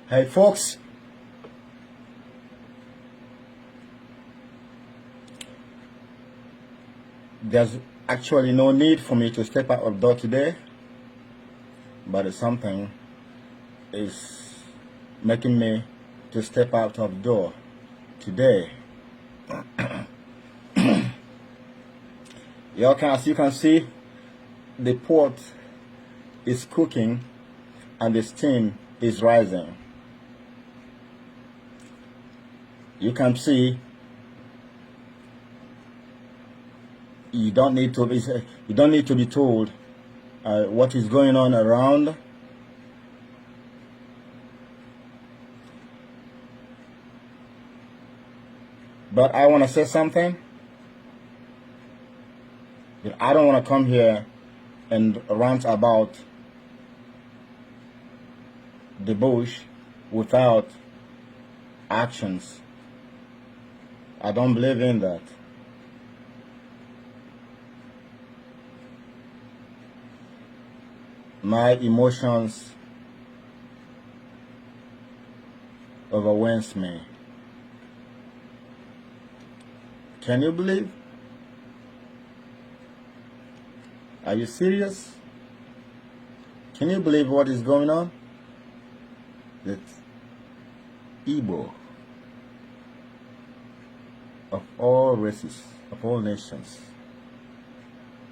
Hey folks, there's actually no need for me to step out of the door today, but something is making me to step out of the door today. As you can see, the pot is cooking and the steam is rising. You can see you don't need to be told what is going on around. But I want to say something. I don't want to come here and rant about the bush without actions. I don't believe in that. My emotions overwhelms me. Can you believe? Are you serious? Can you believe what is going on? That Igbo of all races, of all nations,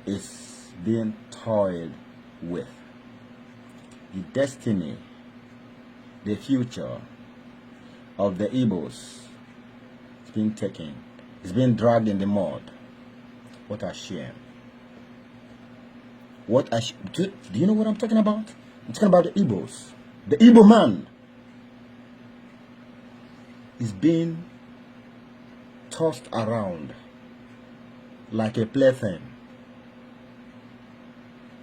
is being toyed with. The destiny, the future of the Igbos is being taken, is being dragged in the mud. What a shame. What a do you know what I'm talking about? I'm talking about the Igbos. The Igbo man is being tossed around like a plaything.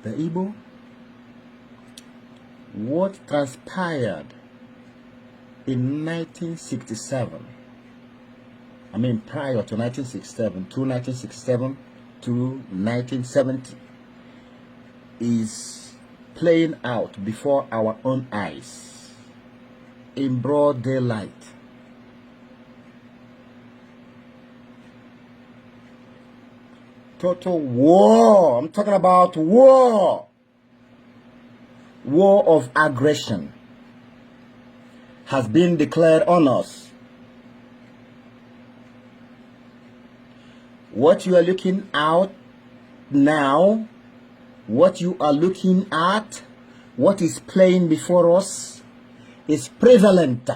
The Igbo, what transpired in 1967, I mean prior to 1967, to 1967 to 1970, is playing out before our own eyes in broad daylight. Total war. I'm talking about war. War of aggression has been declared on us. What you are looking out now, what you are looking at, what is playing before us is prevalent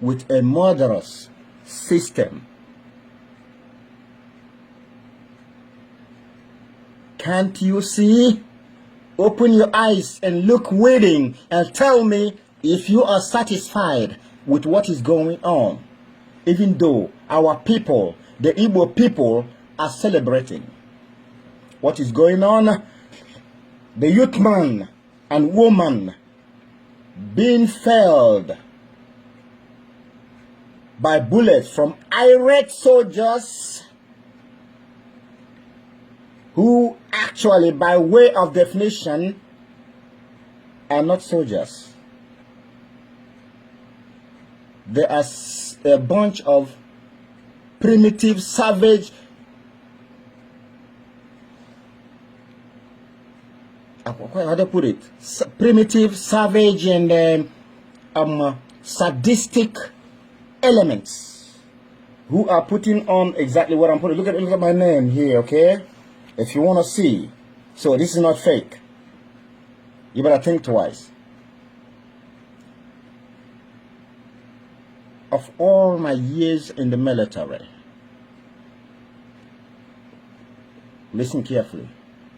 with a murderous system. Can't you see? Open your eyes and look within and tell me if you are satisfied with what is going on. Even though our people, the Igbo people, are celebrating what is going on, the youth man and woman being felled by bullets from irate soldiers who actually, by way of definition, are not soldiers. They are a bunch of primitive, savage, how do I put it? Primitive, savage, and sadistic elements who are putting on exactly what I'm putting. Look at my name here, okay? If you want to see. So this is not fake. You better think twice. Of all my years in the military, listen carefully.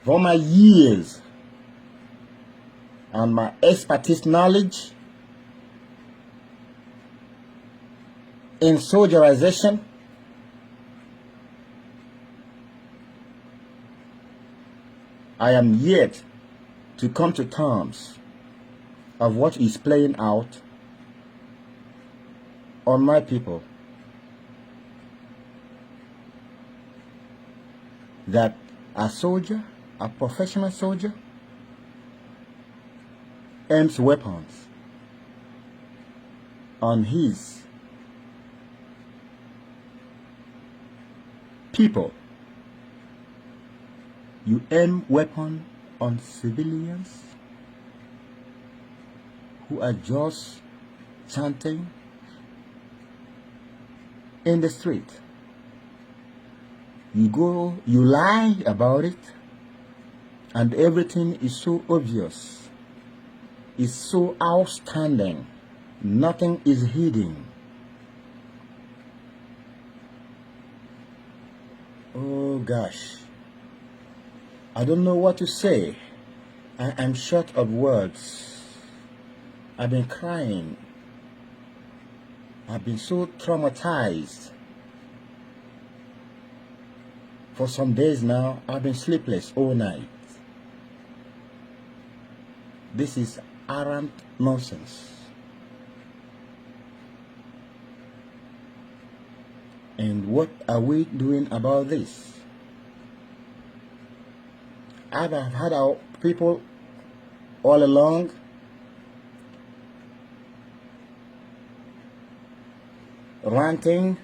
for my years and my expertise knowledge in soldierization, I am yet to come to terms of what is playing out on my people. That a soldier, a professional soldier, aims weapons on his people. You aim weapon on civilians who are just chanting in the street. You lie about it, and everything is so obvious. It's so outstanding. Nothing is hidden. Oh gosh. I don't know what to say. I am short of words. I've been crying. I've been so traumatized. For some days now, I've been sleepless all night. This is arrant nonsense. And what are we doing about this? I've had our people all along ranting,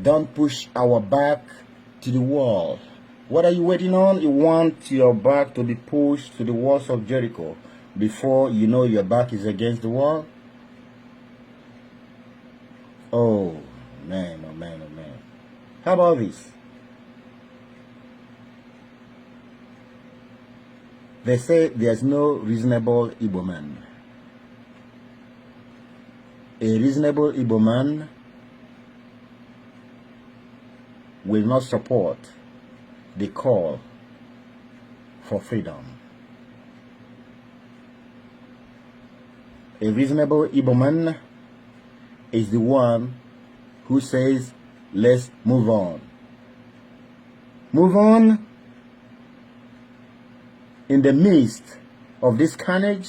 don't push our back to the wall. What are you waiting on? You want your back to be pushed to the walls of Jericho before you know your back is against the wall? Oh man, oh man, oh man. How about this? They say there's no reasonable Igbo man. A reasonable Igbo man will not support the call for freedom. A reasonable Igbo man is the one who says, let's move on. Move on in the midst of this carnage,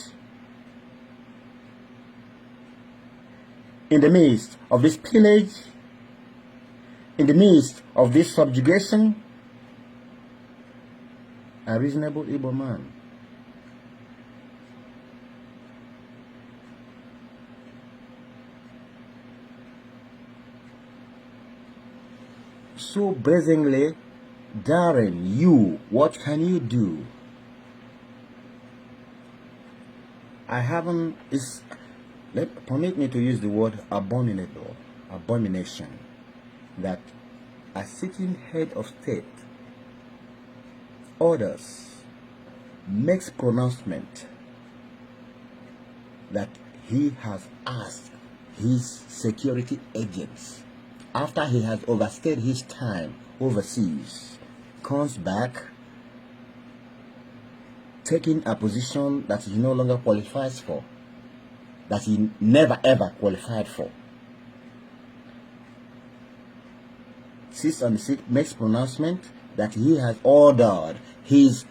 in the midst of this pillage, in the midst of this subjugation. A reasonable Igbo man so brazenly daring you, what can you do? Permit me to use the word abominable, abomination, that a sitting head of state orders, makes pronouncement that he has asked his security agents, after he has overstayed his time overseas, comes back taking a position that he no longer qualifies for, that he never ever qualified for. Sits on the seat, makes pronouncement that he has ordered his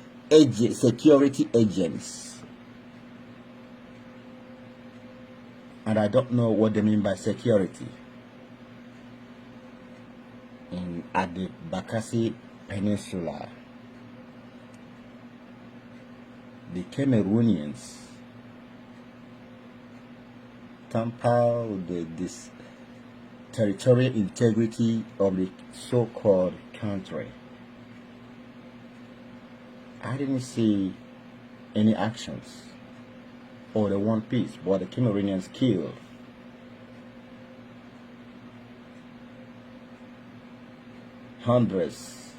security agents. And I don't know what they mean by security. At the Bakassi Peninsula, the Cameroonians tamper with this territorial integrity of the so-called country. I didn't see any actions or the one piece, but the Cameroonians killed hundreds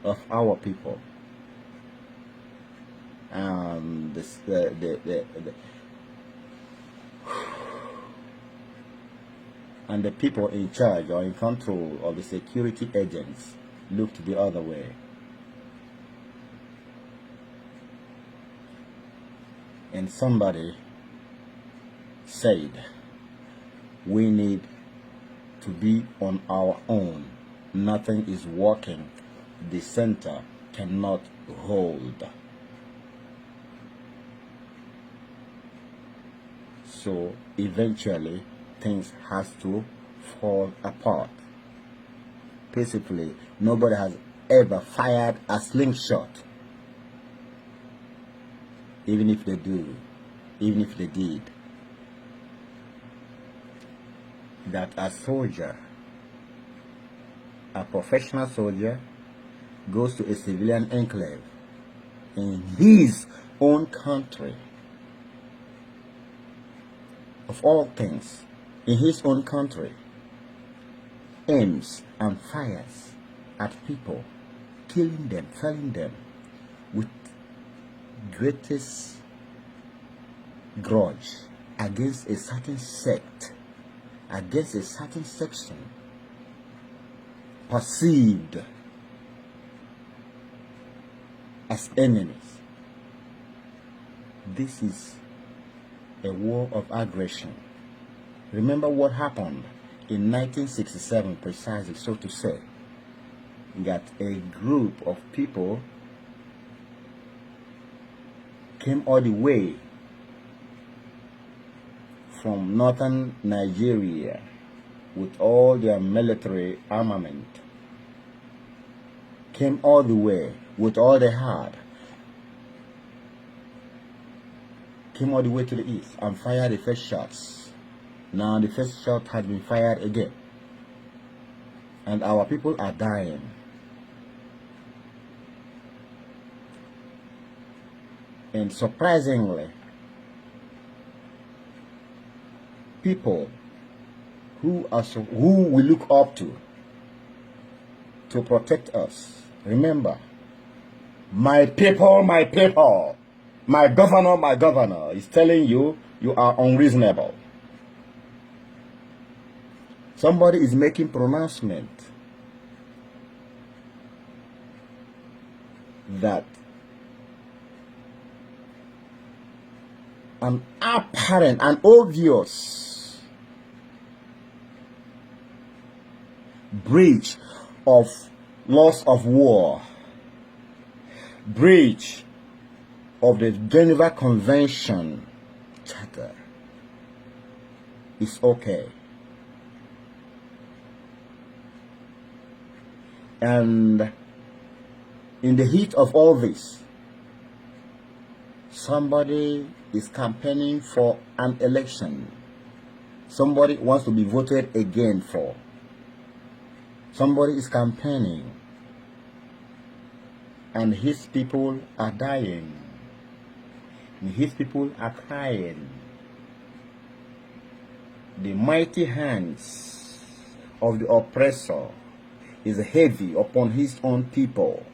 of our people. And and the people in charge or in control of the security agents looked the other way. And somebody said, we need to be on our own. Nothing is working. The center cannot hold. So eventually things has to fall apart. Peacefully, nobody has ever fired a slingshot. Even if they do, even if they did, that a soldier, a professional soldier, goes to a civilian enclave in his own country, of all things, in his own country, aims and fires at people, killing them, felling them with greatest grudge against a certain sect, against a certain section, perceived as enemies. This is a war of aggression. Remember what happened in 1967, precisely, so to say, that a group of people came all the way from northern Nigeria with all their military armament, came all the way with all they had, came all the way to the east and fired the first shots. Now the first shot has been fired again, and our people are dying. And surprisingly, people who we look up to protect us. Remember, my people, my governor is telling you you are unreasonable. Somebody is making pronouncement that an apparent and obvious breach of laws of war, breach of the Geneva Convention Charter is okay. And in the heat of all this, somebody is campaigning for an election. Somebody wants to be voted again for. Somebody is campaigning, and his people are dying. And his people are crying. The mighty hands of the oppressor is heavy upon his own people.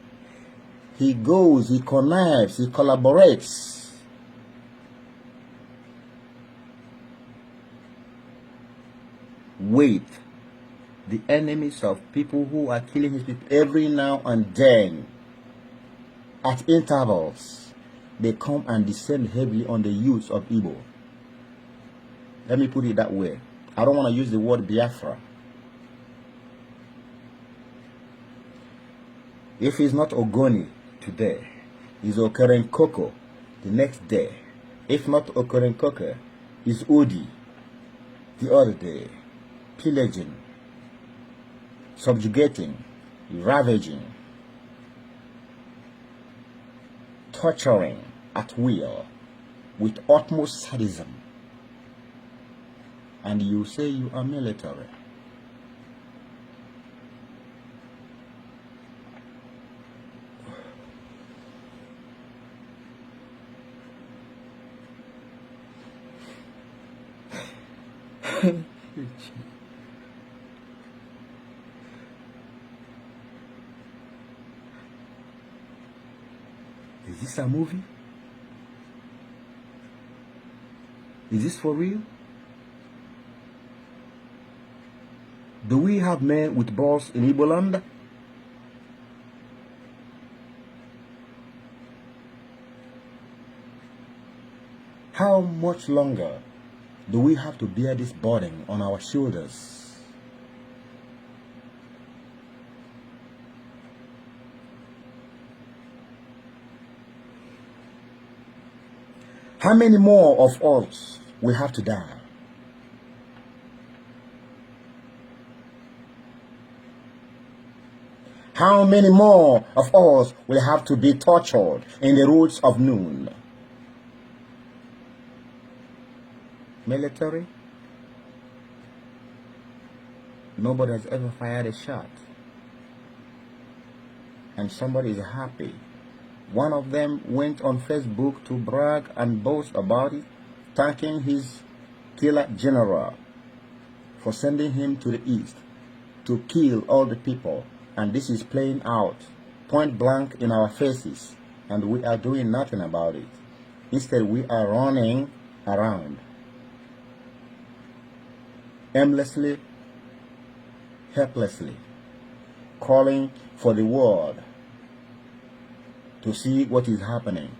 He goes, he connives, he collaborates with the enemies of people who are killing his people every now and then. At intervals, they come and descend heavily on the youth of Igbo. Let me put it that way. I don't want to use the word Biafra. If it's not Ogoni today, it's Okerenkoko the next day. If not Okerenkoko, it's Odi the other day. Pillaging, subjugating, ravaging, torturing at will with utmost sadism. And you say you are military. Is this a movie? Is this for real? Do we have men with balls in Igbo land? How much longer do we have to bear this burden on our shoulders? How many more of us will have to die? How many more of us will have to be tortured in the roots of noon? Military? Nobody has ever fired a shot. And somebody is happy. One of them went on Facebook to brag and boast about it, thanking his killer general for sending him to the east to kill all the people. And this is playing out point blank in our faces, and we are doing nothing about it. Instead, we are running around aimlessly, helplessly, calling for the world to see what is happening,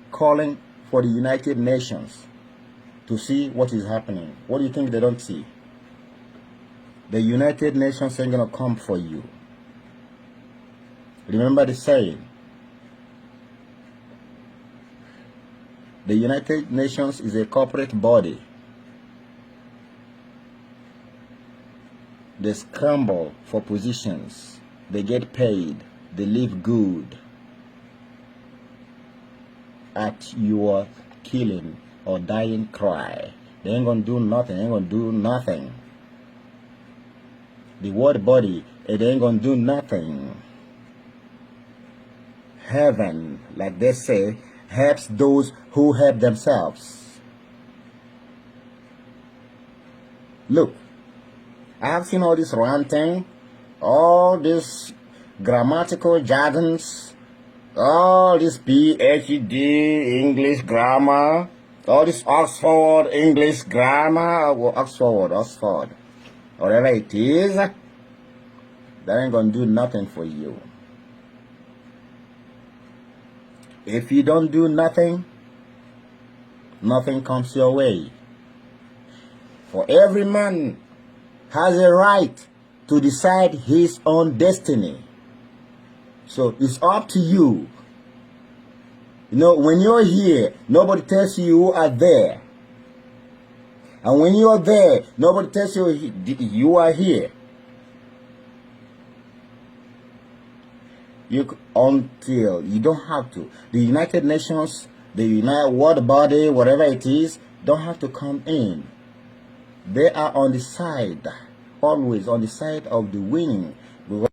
calling for the United Nations to see what is happening. What do you think they don't see? The United Nations ain't gonna come for you. Remember the saying, the United Nations is a corporate body. They scramble for positions, they get paid, they live good at your killing or dying cry. They ain't gonna do nothing, they ain't gonna do nothing. The world body, they ain't gonna do nothing. Heaven, like they say, helps those who help themselves. Look, I have seen all this ranting, all this grammatical jargons, all this PhD English grammar, all this Oxford English grammar, or Oxford, whatever it is, that ain't gonna do nothing for you. If you don't do nothing, nothing comes your way. For every man has a right to decide his own destiny. So it's up to you. You know, when you're here, nobody tells you you are there. And when you are there, nobody tells you you are here. Until you don't have to. The United Nations, the United World Body, whatever it is, don't have to come in. They are on the side, always on the side of the winning